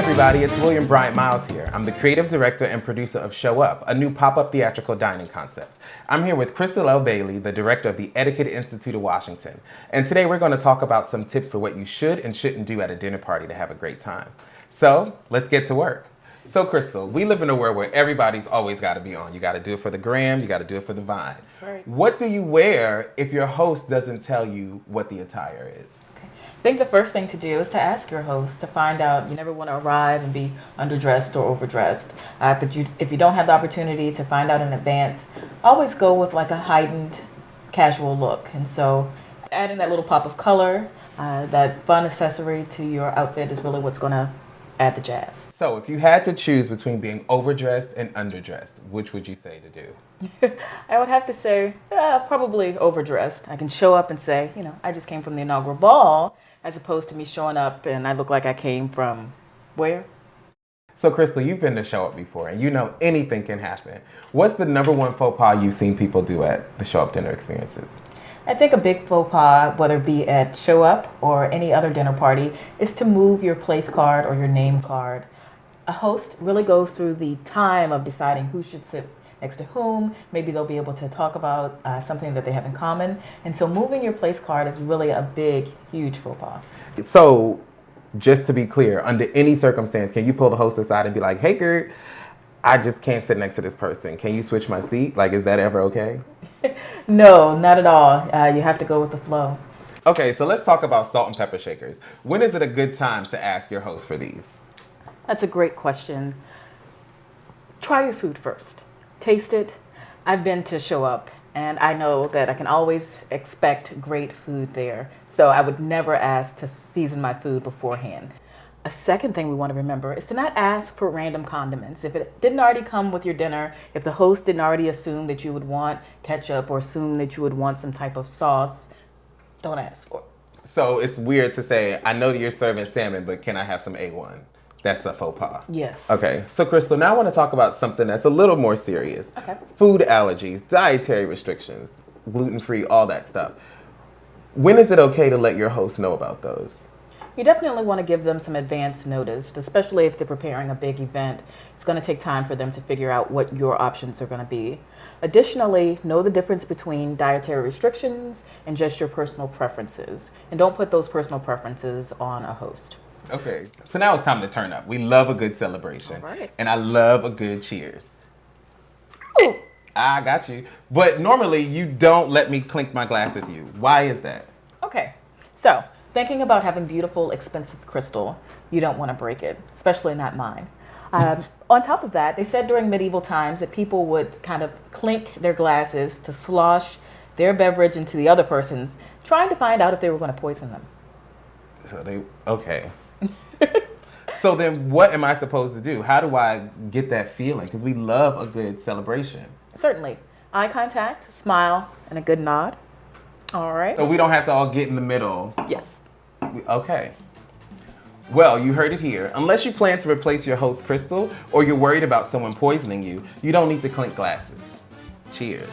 everybody, it's William Bryant Miles here. I'm the creative director and producer of Show Up, a new pop-up theatrical dining concept. I'm here with Crystal L. Bailey, the director of the Etiquette Institute of Washington. And today we're going to talk about some tips for what you should and shouldn't do at a dinner party to have a great time. So let's get to work. So Crystal, we live in a world where everybody's always got to be on. You got to do it for the gram, you got to do it for the Vine. That's right. What do you wear if your host doesn't tell you what the attire is? I think the first thing to do is to ask your host to find out. You never want to arrive and be underdressed or overdressed. But if you don't have the opportunity to find out in advance, always go with like a heightened casual look. And so adding that little pop of color, that fun accessory to your outfit is really what's going to add the jazz. So if you had to choose between being overdressed and underdressed, which would you say to do? I would have to say probably overdressed. I can show up and say, I just came from the inaugural ball, as opposed to me showing up and I look like I came from where? So Crystal, you've been to Show Up before and you know anything can happen. What's the number one faux pas you've seen people do at the Show Up dinner experiences? I think a big faux pas, whether it be at Show Up or any other dinner party, is to move your place card or your name card. A host really goes through the time of deciding who should sit next to whom. Maybe they'll be able to talk about something that they have in common. And so moving your place card is really a big, huge faux pas. So just to be clear, under any circumstance, can you pull the host aside and be like, hey, Gert, I just can't sit next to this person. Can you switch my seat? Like, is that ever okay? No, not at all. You have to go with the flow. Okay, so let's talk about salt and pepper shakers. When is it a good time to ask your host for these? That's a great question. Try your food first. Taste it. I've been to Show Up, and I know that I can always expect great food there. So I would never ask to season my food beforehand. A second thing we want to remember is to not ask for random condiments. If it didn't already come with your dinner, if the host didn't already assume that you would want ketchup or assume that you would want some type of sauce, don't ask for it. So it's weird to say, I know that you're serving salmon, but can I have some A1? That's a faux pas. Yes. Okay, so Crystal, now I want to talk about something that's a little more serious. Okay. Food allergies, dietary restrictions, gluten-free, all that stuff. When is it okay to let your host know about those? You definitely want to give them some advance notice, especially if they're preparing a big event. It's going to take time for them to figure out what your options are going to be. Additionally, know the difference between dietary restrictions and just your personal preferences. And don't put those personal preferences on a host. Okay, so now it's time to turn up. We love a good celebration. All right. And I love a good cheers. Ooh. I got you. But normally you don't let me clink my glass with you. Why is that? Okay, so thinking about having beautiful, expensive crystal, you don't want to break it, especially not mine. On top of that, they said during medieval times that people would kind of clink their glasses to slosh their beverage into the other person's, trying to find out if they were going to poison them. So okay. So then what am I supposed to do? How do I get that feeling? Because we love a good celebration. Certainly. Eye contact, smile, and a good nod. All right. So we don't have to all get in the middle. Yes. Okay. Well, you heard it here. Unless you plan to replace your host, Crystal, or you're worried about someone poisoning you, you don't need to clink glasses. Cheers.